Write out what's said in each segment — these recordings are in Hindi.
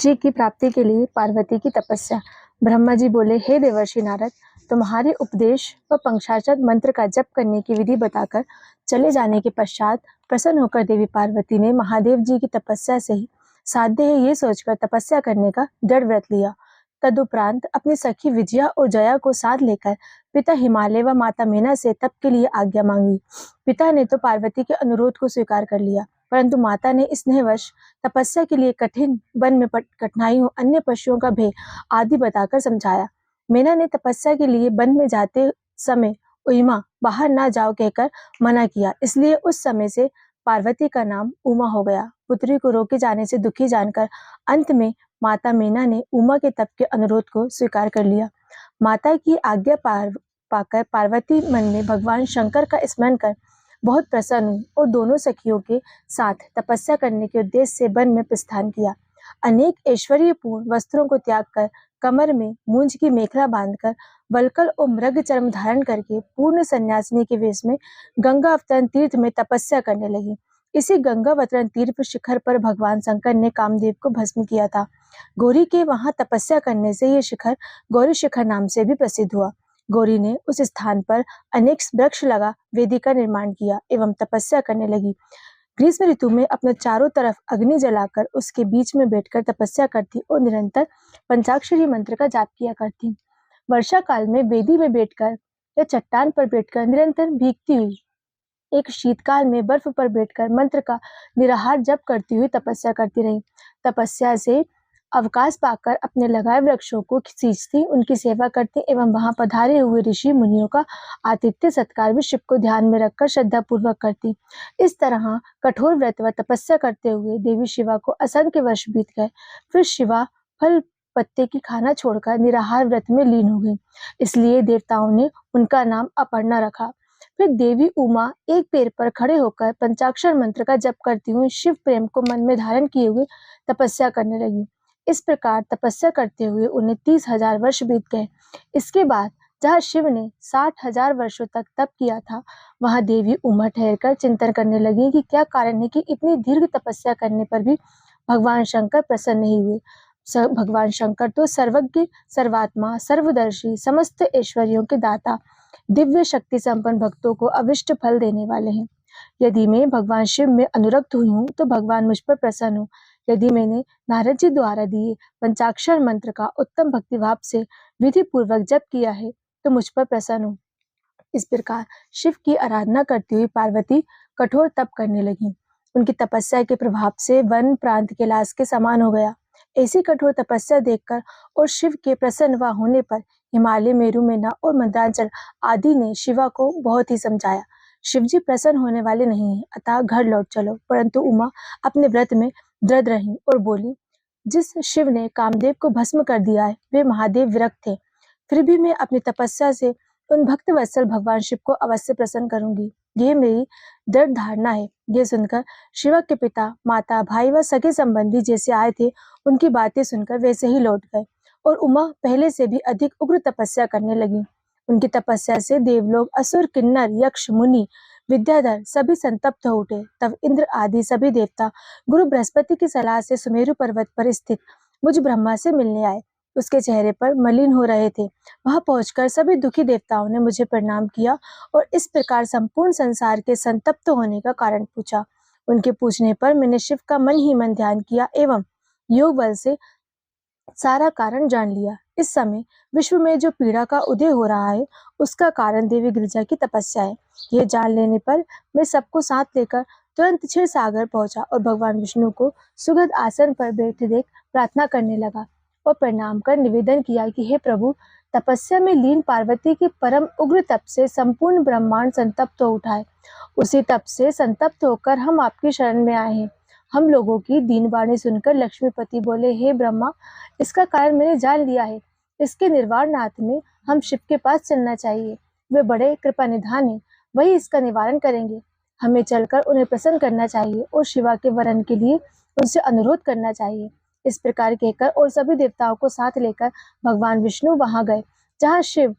जी की प्राप्ति के लिए पार्वती की तपस्या। ब्रह्मा जी बोले, हे देवर्षि नारद, तुम्हारे उपदेश व पंचाक्षर मंत्र का जप करने की विधि बताकर चले जाने के पश्चात प्रसन्न होकर देवी पार्वती ने महादेव जी की तपस्या से ही साध्य है ये सोचकर तपस्या करने का दृढ़ व्रत लिया। तदुपरांत अपनी सखी विजया और जया को साथ लेकर पिता हिमालय व माता मीना से तप के लिए आज्ञा मांगी। पिता ने तो पार्वती के अनुरोध को स्वीकार कर लिया, परंतु माता ने स्नेहवश तपस्या के लिए कठिन वन में कठिनाइयों, अन्य पशुओं का भय आदि बताकर समझाया। मीना ने तपस्या के लिए वन में जाते समय उमा बाहर ना जाओ कहकर मना किया, इसलिए उस समय से पार्वती का नाम उमा हो गया। पुत्री को रोके जाने से दुखी जानकर अंत में माता मीना ने उमा के तप के अनुरोध को स्वीकार कर लिया। माता की आज्ञा पाकर पार्वती मन में भगवान शंकर का स्मरण कर बहुत प्रसन्न हुई और दोनों सखियों के साथ तपस्या करने के उद्देश्य से वन में प्रस्थान किया। अनेक ऐश्वर्यपूर्ण वस्त्रों को त्याग कर, कमर में मूंज की मेखला बांधकर, वल्कल और मृग चर्म धारण करके पूर्ण सन्यासिनी के वेश में गंगा अवतरण तीर्थ में तपस्या करने लगी। इसी गंगा अवतरण तीर्थ शिखर पर भगवान शंकर ने कामदेव को भस्म किया था। गौरी के वहां तपस्या करने से ये शिखर गौरी शिखर नाम से भी प्रसिद्ध हुआ। गौरी ने उस स्थान पर अनेक वृक्ष लगा वेदी का निर्माण किया एवं तपस्या करने लगी। ग्रीष्म ऋतु में अपने चारों तरफ अग्नि जलाकर उसके बीच में बैठकर तपस्या करती और निरंतर पंचाक्षरी मंत्र का जाप किया करती। वर्षा काल में वेदी में बैठकर या चट्टान पर बैठकर निरंतर भीगती हुई, एक शीतकाल में बर्फ पर बैठकर मंत्र का निराहार जप करती हुई तपस्या करती रही। तपस्या से अवकाश पाकर अपने लगाए वृक्षों को सींचती, उनकी सेवा करती एवं वहां पधारे हुए ऋषि मुनियों का आतिथ्य सत्कार भी शिव को ध्यान में रखकर श्रद्धा पूर्वक करती। इस तरह कठोर व्रत व तपस्या करते हुए देवी शिवा को असंख्य वर्ष बीत गए। फिर शिवा फल पत्ते की खाना छोड़कर निराहार व्रत में लीन हो गई, इसलिए देवताओं ने उनका नाम अपर्णा रखा। फिर देवी उमा एक पैर पर खड़े होकर पंचाक्षर मंत्र का जप करती हुई शिव प्रेम को मन में धारण किए हुए तपस्या करने लगी। इस प्रकार तपस्या करते हुए उन्हें 30,000 वर्ष बीत गए। इसके बाद जहाँ शिव ने 60,000 वर्षों तक तप किया था, वहां देवी उमा ठहरकर चिंतन करने लगी कि क्या कारण है कि इतनी दीर्घ तपस्या करने पर भी भगवान शंकर प्रसन्न नहीं हुए। भगवान शंकर तो सर्वज्ञ, सर्वात्मा, सर्वदर्शी, समस्त ऐश्वर्यों के दाता, दिव्य शक्ति संपन्न भक्तों को अविष्ट फल देने वाले हैं। यदि मैं भगवान शिव में अनुरक्त हुई हूँ तो भगवान मुझ पर प्रसन्न हो। यदि मैंने नारद जी द्वारा दिए पंचाक्षर मंत्र का उत्तम भक्तिभाव से विधि पूर्वक जप किया है तो मुझ पर प्रसन्न हो। इस प्रकार शिव की आराधना करती हुई पार्वती कठोर तप करने लगी। उनकी तपस्या के प्रभाव से वन प्रांत कैलाश के समान हो गया। ऐसी कठोर तपस्या देखकर और शिव के प्रसन्न होने पर हिमालय, मेरु, मेना और मंदरांचल आदि ने शिवा को बहुत ही समझाया। शिवजी प्रसन्न होने वाले नहीं हैं, अतः घर लौट चलो। परंतु उमा अपने व्रत में दृढ़ रही और बोली, जिस शिव ने कामदेव को भस्म कर दिया है वे महादेव विरक्त थे। फिर भी मैं अपनी तपस्या से उन भक्त वत्सल भगवान शिव को अवश्य प्रसन्न करूंगी, ये मेरी दृढ़ धारणा है। ये सुनकर शिवा के पिता, माता, भाई व सगे संबंधी जैसे आए थे उनकी बातें सुनकर वैसे ही लौट गए और उमा पहले से भी अधिक उग्र तपस्या करने लगी। उनकी तपस्या से देवलोक, असुर, किन्नर, यक्ष, मुनि, विद्याधर सभी संतप्त हो उठे। तब इंद्र आदि सभी देवता गुरु बृहस्पति की सलाह से सुमेरु पर्वत पर स्थित मुझ ब्रह्मा से मिलने आए। उसके चेहरे पर मलिन हो रहे थे। वहां पहुंचकर सभी दुखी देवताओं ने मुझे प्रणाम किया और इस प्रकार संपूर्ण संसार के संतप्त होने का कारण पूछा। उनके पूछने पर मैंने शिव का मन ही मन ध्यान किया एवं योग बल से सारा कारण जान लिया। इस समय विश्व में जो पीड़ा का उदय हो रहा है उसका कारण देवी गिरिजा की तपस्या है। ये जान लेने पर मैं सबको साथ लेकर तुरंत क्षीर सागर पहुंचा और भगवान विष्णु को सुगध आसन पर बैठे देख प्रार्थना करने लगा और प्रणाम कर निवेदन किया कि हे प्रभु, तपस्या में लीन पार्वती के परम उग्र तप से संपूर्ण ब्रह्मांड संतप्त हो उठा है। उसी तप से संतप्त होकर हम आपकी शरण में आए हैं। हम लोगों की दीन वाणी सुनकर लक्ष्मीपति बोले, हे ब्रह्मा, इसका कारण मैंने जान लिया है। इसके निर्वाणार्थ में हम शिव के पास चलना चाहिए। वे बड़े कृपा निधान है, वही इसका निवारण करेंगे। हमें चलकर उन्हें प्रसन्न करना चाहिए और शिवा के वरण के लिए उनसे अनुरोध करना चाहिए। इस प्रकार कहकर और सभी देवताओं को साथ लेकर भगवान विष्णु वहां गए जहाँ शिव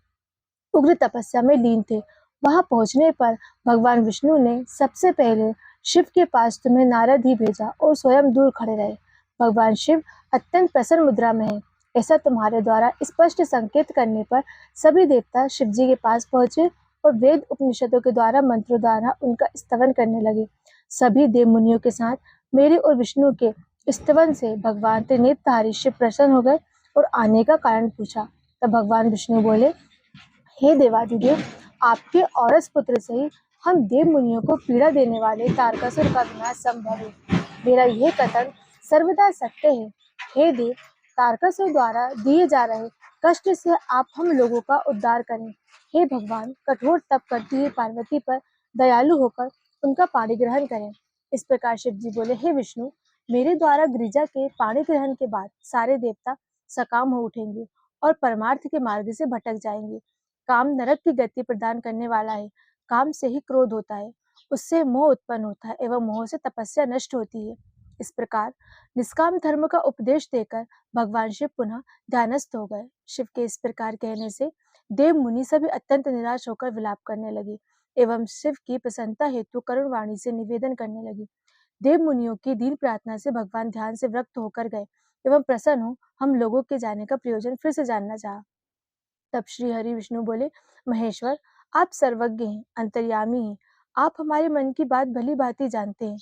उग्र तपस्या में लीन थे। वहां पहुंचने पर भगवान विष्णु ने सबसे पहले शिव के पास तुम्हें नारद ही भेजा और स्वयं दूर खड़े रहे। भगवान शिव अत्यंत प्रसन्न मुद्रा में है। ऐसा तुम्हारे द्वारा स्पष्ट संकेत करने पर सभी देवता शिव जी के पास पहुंचे और वेद उपनिषदों के द्वारा मंत्रों द्वारा उनका स्तवन करने लगे। सभी देव मुनियों के साथ मेरे और विष्णु के स्तवन से भगवान त्रिनेत्रधारी शिव प्रसन्न हो गए और आने का कारण पूछा। तब भगवान विष्णु बोले, हे देवादिदेव, आपके औरस पुत्र से ही हम देव मुनियों को पीड़ा देने वाले तारकासुर का विनाश संभव है। मेरा यह कथन सर्वदा सत्य है। हे देव, तारकासुर द्वारा दिए जा रहे कष्ट से आप हम लोगों का उद्धार करें। हे भगवान, कठोर तप करती हुई पार्वती पर दयालु होकर उनका पाणी ग्रहण करें। इस प्रकार शिव जी बोले, हे विष्णु, मेरे द्वारा गिरिजा के पाणी ग्रहण के बाद सारे देवता सकाम हो उठेंगे और परमार्थ के मार्ग से भटक जाएंगे। काम नरक की गति प्रदान करने वाला है। काम से ही क्रोध होता है, उससे मोह उत्पन्न होता है एवं मोह से तपस्या नष्ट होती है। इस प्रकार निष्काम धर्म का उपदेश देकर भगवान शिव पुनः ध्यानस्थ हो गए। शिव के इस प्रकार कहने से देव मुनि सभी अत्यंत निराश होकर विलाप करने लगे एवं शिव की प्रसन्नता हेतु करुण वाणी से निवेदन करने लगे। देव मुनियों की दीन प्रार्थना से भगवान ध्यान से विरक्त होकर गए एवं प्रसन्न हो हम लोगों के जाने का प्रयोजन फिर से जानना चाहा। तब श्री हरि विष्णु बोले, महेश्वर, आप सर्वज्ञ हैं, अंतर्यामी हैं। आप हमारे मन की बात भली भांति जानते हैं।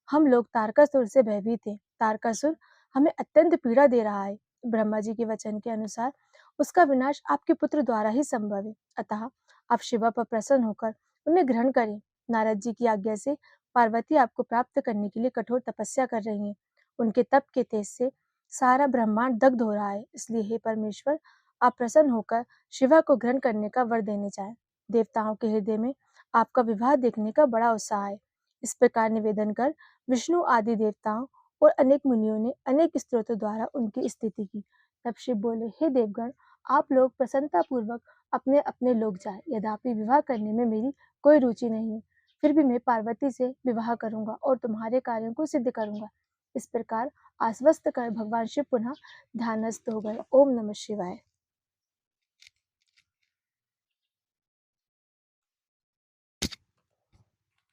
हम लोग तारकासुर से भयभीत हैं। तारकासुर हमें अत्यंत पीड़ा दे रहा है। ब्रह्मा जी के वचन के अनुसार उसका विनाश आपके पुत्र द्वारा ही संभव है। अतः आप शिवा पर प्रसन्न होकर उन्हें ग्रहण करें। नारद जी की आज्ञा से पार्वती आपको प्राप्त करने के लिए कठोर तपस्या कर रही हैं। उनके तप के तेज से सारा ब्रह्मांड दग्ध हो रहा है। इसलिए हे परमेश्वर, आप प्रसन्न होकर शिवा को ग्रहण करने का वर देने चाहें। देवताओं के हृदय में आपका विवाह देखने का बड़ा उत्साह है। इस प्रकार निवेदन कर विष्णु आदि देवताओं और अनेक मुनियों ने अनेक स्तोत्रों द्वारा उनकी स्तुति की। तब शिव बोले, हे देवगण, आप लोग प्रसन्नता पूर्वक अपने अपने लोग जाए। यद्यपि विवाह करने में मेरी कोई रुचि नहीं है, फिर भी मैं पार्वती से विवाह करूंगा और तुम्हारे कार्यों को सिद्ध करूंगा। इस प्रकार आश्वस्त कर भगवान शिव पुनः ध्यानस्थ हो गए। ओम नमः शिवाय।